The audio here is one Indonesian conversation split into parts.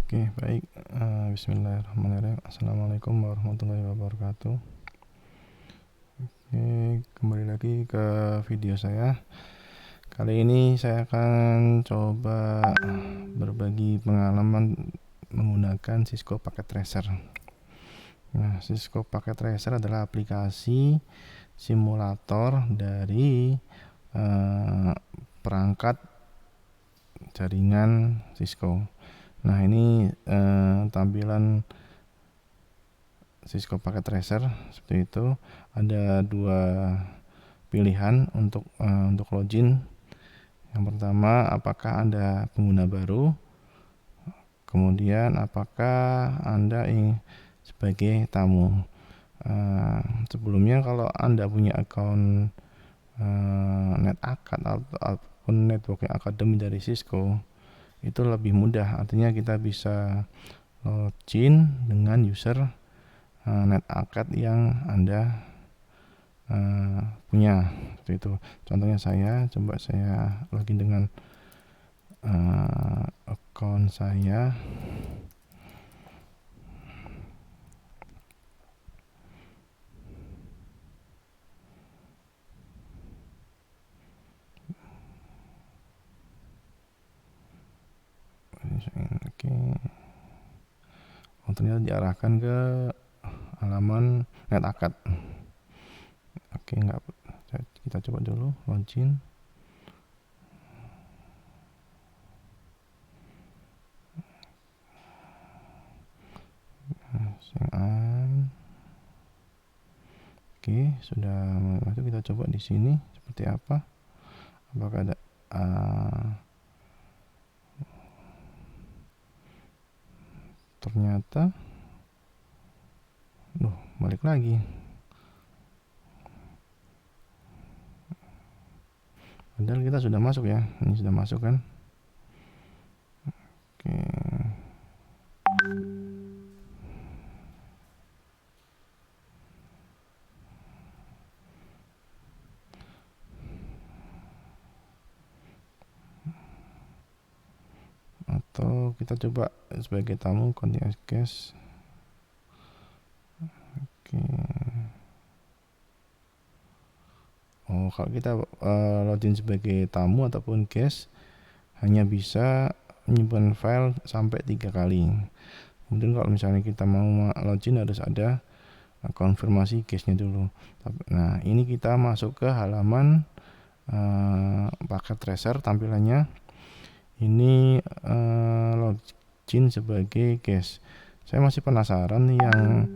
Oke, baik. Bismillahirrahmanirrahim. Assalamualaikum warahmatullahi wabarakatuh. Oke, kembali lagi ke video saya. Kali ini saya akan coba berbagi pengalaman menggunakan Cisco Packet Tracer. Nah, Cisco Packet Tracer adalah aplikasi simulator dari perangkat jaringan Cisco. Nah, ini tampilan Cisco Packet Tracer seperti itu. Ada dua pilihan untuk login. Yang pertama, apakah Anda pengguna baru? Kemudian, apakah Anda ingin sebagai tamu? Sebelumnya, kalau Anda punya akun NetAcad ataupun Networking Academy dari Cisco, itu lebih mudah. Artinya kita bisa login dengan user NetAcad yang Anda punya. Seperti itu. Contohnya saya login dengan akun saya. Oke. Ternyata diarahkan ke halaman NetAcad. Oke, enggak. Kita coba dulu login. Oke, sudah masuk. Kita coba di sini seperti apa? Apakah ada ternyata balik lagi. Padahal kita sudah masuk ya. Ini sudah masuk kan? Oke. Atau kita coba sebagai tamu continue as guest. Oke. Kalau kita login sebagai tamu ataupun guest, hanya bisa menyimpan file sampai 3 kali. Kemudian kalau misalnya kita mau login harus ada konfirmasi guestnya dulu. Nah, ini kita masuk ke halaman Packet Tracer. Tampilannya ini login sebagai guest. Saya masih penasaran nih yang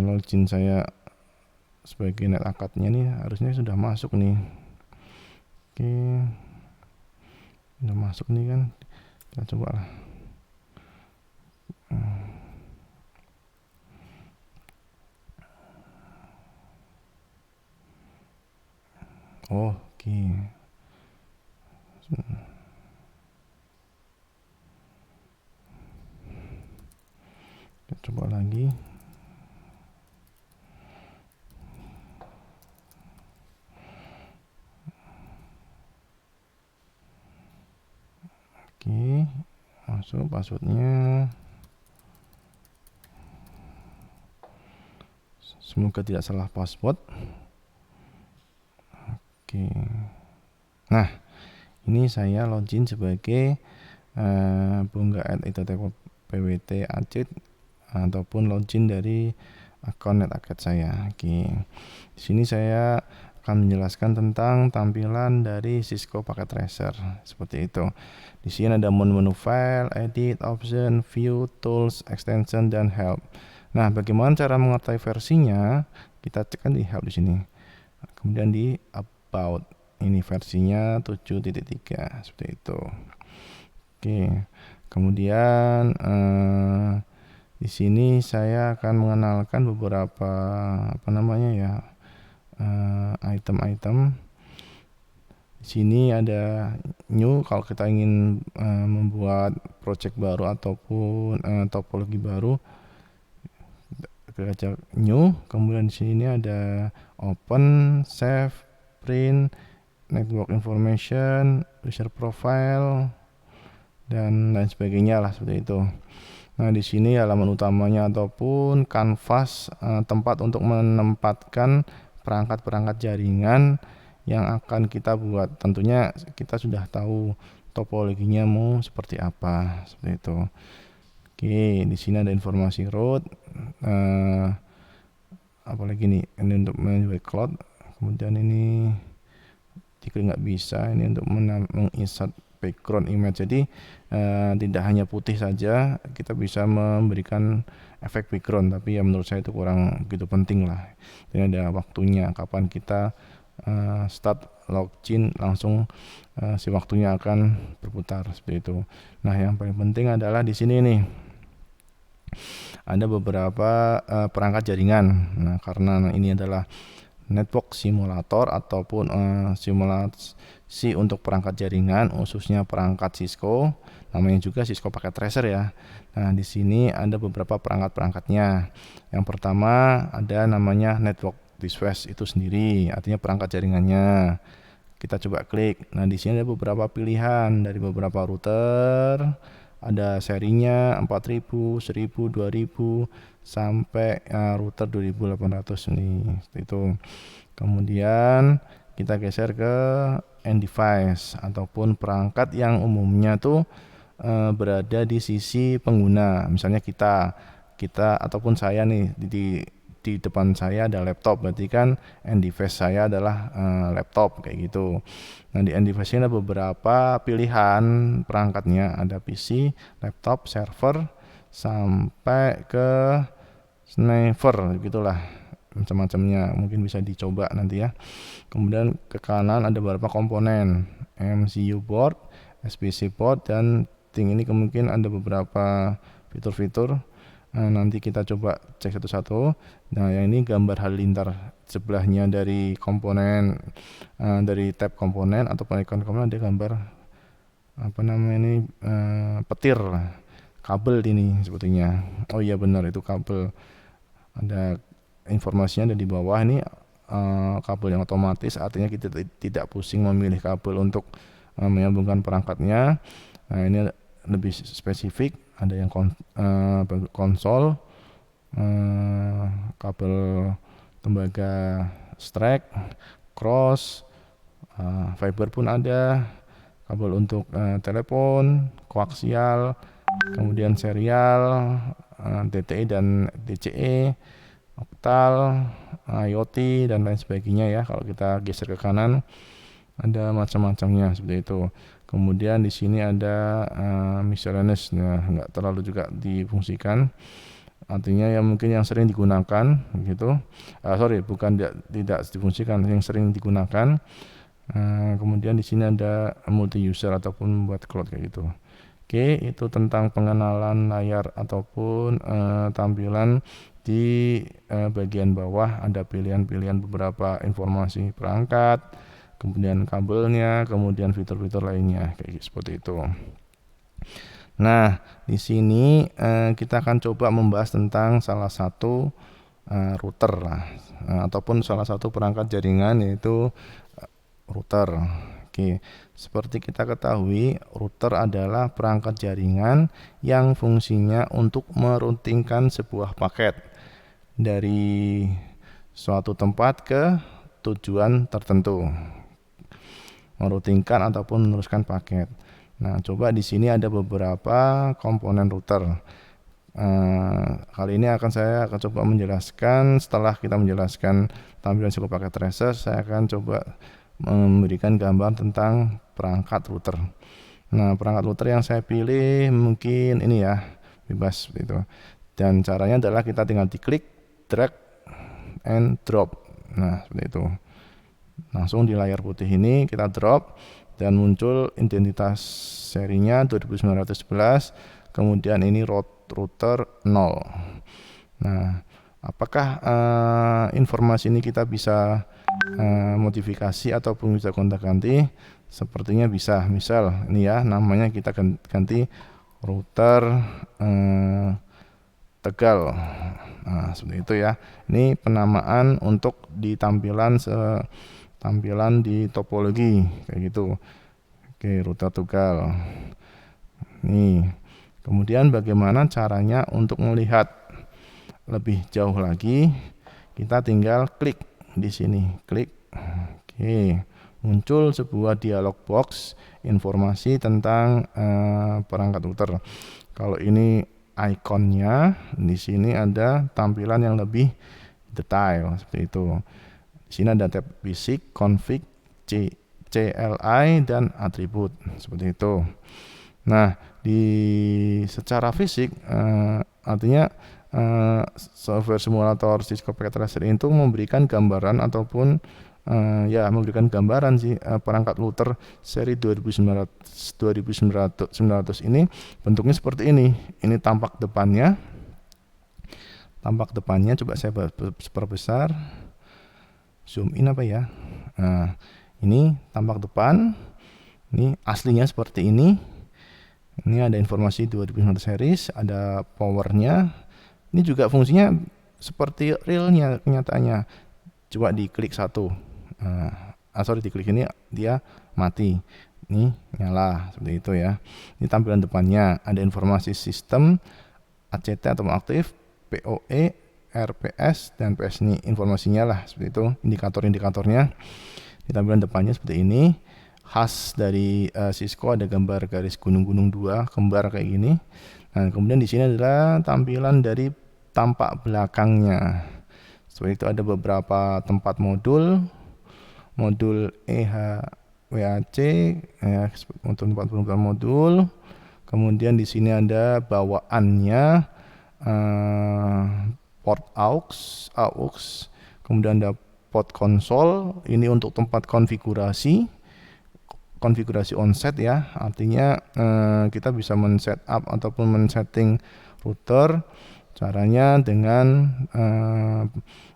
login saya sebagai NetAcad-nya nih, harusnya sudah masuk nih. Oke, sudah masuk nih kan. Kita coba lah. Oke. Kita coba lagi. Oke, masuk passwordnya. Semoga tidak salah password. Oke. Nah, ini saya login sebagai Bungga@ittpwt Acit ataupun login dari akun NetAcad saya. Oke. Di sini saya akan menjelaskan tentang tampilan dari Cisco Packet Tracer seperti itu. Di sini ada menu file, edit, option, view, tools, extension, dan help. Nah, bagaimana cara mengetahui versinya? Kita tekan di help di sini. Kemudian di about, ini versinya 7.3 seperti itu. Oke. Kemudian di sini saya akan mengenalkan beberapa item-item. Di sini ada new kalau kita ingin membuat project baru ataupun topologi baru. Kita new. Kemudian di sini ada open, save, print, network information, user profile, dan lain sebagainya lah seperti itu. Nah, di sini halaman utamanya ataupun kanvas tempat untuk menempatkan perangkat-perangkat jaringan yang akan kita buat. Tentunya kita sudah tahu topologinya mau seperti apa, seperti itu. Oke, di sini ada informasi root. Apalagi nih, ini untuk menjual cloud. Kemudian ini jika nggak bisa, ini untuk menginsert background image. Jadi tidak hanya putih saja, kita bisa memberikan efek background, tapi ya menurut saya itu kurang begitu penting lah. Ini ada waktunya kapan kita start login langsung si waktunya akan berputar seperti itu. Nah, yang paling penting adalah di sini nih ada beberapa perangkat jaringan. Nah, karena ini adalah network simulator ataupun simulasi untuk perangkat jaringan, khususnya perangkat Cisco, namanya juga Cisco Packet Tracer ya. Nah, di sini ada beberapa perangkat-perangkatnya. Yang pertama ada namanya network device itu sendiri, artinya perangkat jaringannya. Kita coba klik. Nah, di sini ada beberapa pilihan dari beberapa router. Ada serinya 4000, 1000, 2000 sampai router 2800 nih. Itu. Kemudian kita geser ke end device ataupun perangkat yang umumnya tuh berada di sisi pengguna. Misalnya kita ataupun saya nih di depan saya ada laptop, berarti kan end device saya adalah laptop kayak gitu. Nah, di end device ini ada beberapa pilihan perangkatnya, ada PC, laptop, server sampai ke sniper gitulah, macam-macamnya, mungkin bisa dicoba nanti ya. Kemudian ke kanan ada beberapa komponen, MCU board, SPC board, dan ini kemungkinan ada beberapa fitur-fitur. Nanti kita coba cek satu-satu. Nah, yang ini gambar halilintar sebelahnya dari komponen, dari tab komponen atau icon komponen ada gambar apa namanya ini, petir kabel ini sebetulnya. Oh iya benar, itu kabel. Ada informasinya ada di bawah ini, kabel yang otomatis, artinya kita tidak pusing memilih kabel untuk menyambungkan perangkatnya. Nah, ini lebih spesifik, ada yang konsol, kabel tembaga strike, cross, fiber pun ada, kabel untuk telepon, koaksial, kemudian serial, DTE dan DCE, oktal, IoT dan lain sebagainya ya. Kalau kita geser ke kanan ada macam-macamnya seperti itu. Kemudian di sini ada miscellaneous, nah nggak terlalu juga difungsikan, artinya yang mungkin yang sering digunakan gitu. Bukan tidak difungsikan, yang sering digunakan. Kemudian di sini ada multi user ataupun buat cloud kayak gitu. Oke, itu tentang pengenalan layar ataupun tampilan di bagian bawah. Ada pilihan-pilihan beberapa informasi perangkat, kemudian kabelnya, kemudian fitur-fitur lainnya kayak seperti itu. Nah, di sini kita akan coba membahas tentang salah satu router lah, ataupun salah satu perangkat jaringan, yaitu router. Oke, seperti kita ketahui, router adalah perangkat jaringan yang fungsinya untuk meroutingkan sebuah paket dari suatu tempat ke tujuan tertentu, meroutingkan ataupun meneruskan paket. Nah, coba di sini ada beberapa komponen router. Kali ini saya akan coba menjelaskan. Setelah kita menjelaskan tampilan Cisco Packet Tracer, saya akan coba memberikan gambar tentang perangkat router. Nah, perangkat router yang saya pilih mungkin ini ya, bebas gitu. Dan caranya adalah kita tinggal diklik, drag and drop. Nah, seperti itu. Langsung di layar putih ini kita drop dan muncul identitas serinya 2911, kemudian ini router 0. Nah, apakah informasi ini kita bisa modifikasi ataupun bisa gonta-ganti? Sepertinya bisa. Misal ini ya, namanya kita ganti router Tegal. Nah, seperti itu ya. Ini penamaan untuk di tampilan di topologi kayak gitu. Oke, router Tegal. Nih. Kemudian bagaimana caranya untuk melihat lebih jauh lagi? Kita tinggal klik di sini, klik. Oke, muncul sebuah dialog box informasi tentang perangkat router. Kalau ini ikonnya, di sini ada tampilan yang lebih detail seperti itu. Di sini ada tab basic, config, CLI dan atribut seperti itu. Nah, secara fisik artinya software simulator Cisco Packet Tracer itu memberikan gambaran ataupun memberikan gambaran sih perangkat router seri 2900 ini bentuknya seperti ini. Ini tampak depannya. Coba saya perbesar. Zoom in apa ya? Nah, ini tampak depan. Ini aslinya seperti ini. Ini ada informasi 2900 series, ada powernya. Ini juga fungsinya seperti realnya kenyataannya. Coba diklik satu. Diklik ini dia mati. Ini nyala seperti itu ya. Ini tampilan depannya. Ada informasi sistem, ACT atau aktif, PoE, RPS dan PS. Ini informasinya lah seperti itu. Indikator-indikatornya. Di tampilan depannya seperti ini. Khas dari Cisco ada gambar garis gunung-gunung 2 kembar kayak gini. Nah, kemudian di sini adalah tampilan dari tampak belakangnya. Seperti itu ada beberapa tempat modul EHWAC ya, untuk tempat modul. Kemudian di sini ada bawaannya port aux, kemudian ada port konsol, ini untuk tempat konfigurasi onset ya, artinya kita bisa men-setup ataupun men-setting router. Caranya dengan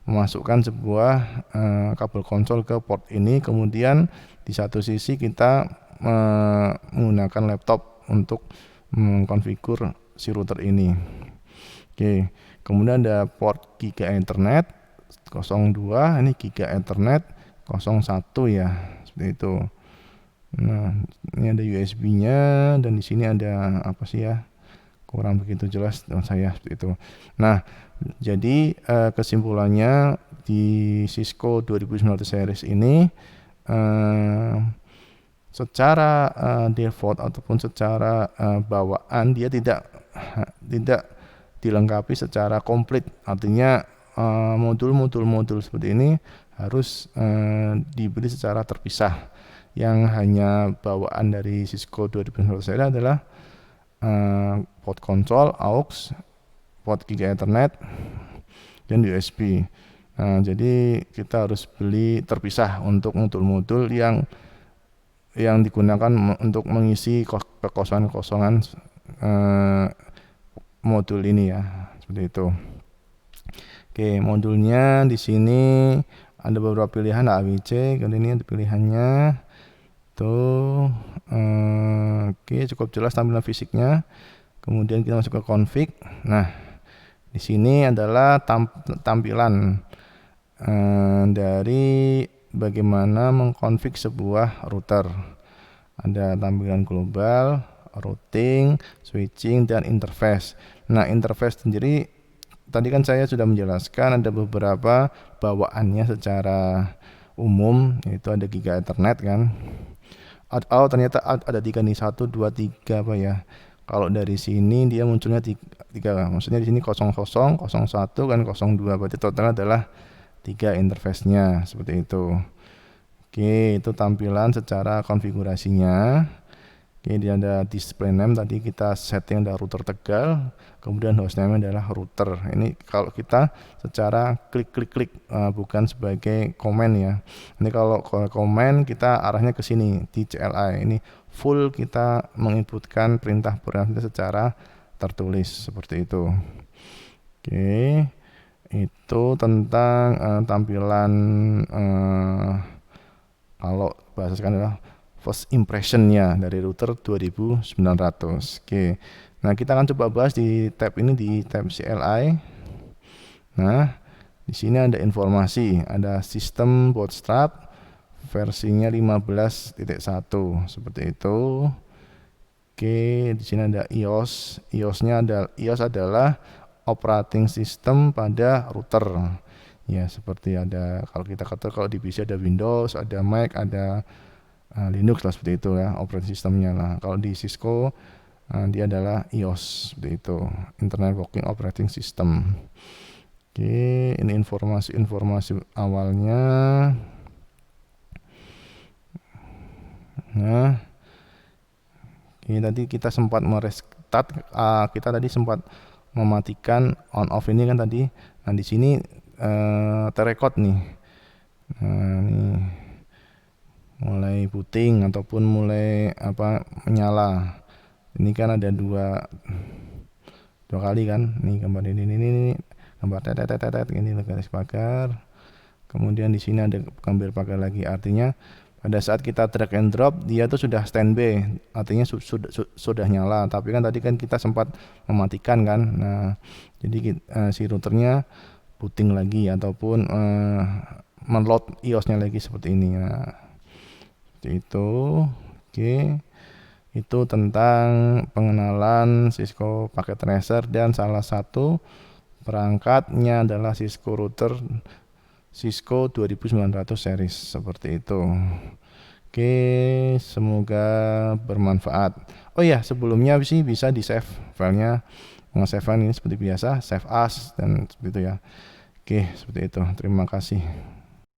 memasukkan sebuah kabel konsol ke port ini, kemudian di satu sisi kita menggunakan laptop untuk mengkonfigur si router ini. Oke, kemudian ada port Giga Ethernet 02, ini Giga Ethernet 01 ya, seperti itu. Nah, ini ada USB-nya dan di sini ada apa sih ya? Kurang begitu jelas dengan saya seperti itu. Nah, jadi kesimpulannya di Cisco 2900 series ini secara default ataupun secara bawaan dia tidak dilengkapi secara komplit. Artinya modul seperti ini harus dibeli secara terpisah. Yang hanya bawaan dari Cisco 2900 series adalah port konsol, aux, port Giga Ethernet, dan USB. Nah, jadi kita harus beli terpisah untuk modul-modul yang digunakan untuk mengisi kekosongan modul ini ya, seperti itu. Oke, modulnya di sini ada beberapa pilihan AWC, kemudian ini ada pilihannya. Oke, cukup jelas tampilan fisiknya. Kemudian kita masuk ke config. Nah, di sini adalah tampilan dari bagaimana mengkonfig sebuah router. Ada tampilan global, routing, switching, dan interface. Nah, interface sendiri tadi kan saya sudah menjelaskan ada beberapa bawaannya secara umum, yaitu ada Giga Ethernet kan. Ternyata ada 3 nih, 1, 2, 3 apa ya. Kalau dari sini dia munculnya 3, maksudnya di sini 00, 01 kan 02, berarti total adalah 3 interface-nya seperti itu. Oke, itu tampilan secara konfigurasinya. Oke, dia ada display name, tadi kita setting ada router Tegal, kemudian hostname adalah router. Ini kalau kita secara klik bukan sebagai komen ya. Ini kalau komen kita arahnya ke sini di CLI. Ini full kita menginputkan perintah secara tertulis seperti itu. Oke, itu tentang tampilan kalau bahasa sekarang adalah first impression-nya dari router 2900. Oke. Nah, kita akan coba bahas di tab ini, di tab CLI. Nah, di sini ada informasi, ada sistem bootstrap versinya 15.1 seperti itu. Oke, di sini ada iOS. iOS adalah operating system pada router. Ya, seperti ada kalau kita kata kalau di PC ada Windows, ada Mac, ada Linux lah seperti itu ya, operating systemnya lah. Kalau di Cisco dia adalah iOS seperti itu, Internet Working Operating System. Oke, ini informasi awalnya. Nah, ini tadi kita sempat merestart, kita tadi sempat mematikan on off ini kan tadi. Nah, di sini terrekod nih. Nah, ini mulai booting ataupun mulai menyala. Ini kan ada dua kali kan. Nih gambar ini gambar tetet ini garis pagar. Kemudian di sini ada gambar pagar lagi, artinya pada saat kita drag and drop dia tuh sudah standby, artinya sudah nyala. Tapi kan tadi kan kita sempat mematikan kan. Nah, jadi si routernya booting lagi ataupun menload iOS-nya lagi seperti ini. Nah, seperti itu. Oke, itu tentang pengenalan Cisco Packet Tracer, dan salah satu perangkatnya adalah Cisco router Cisco 2900 series seperti itu. Oke, semoga bermanfaat. Oh ya, sebelumnya sih bisa di save filenya, nge-save file ini seperti biasa, save as dan seperti itu ya. Oke, seperti itu. Terima kasih.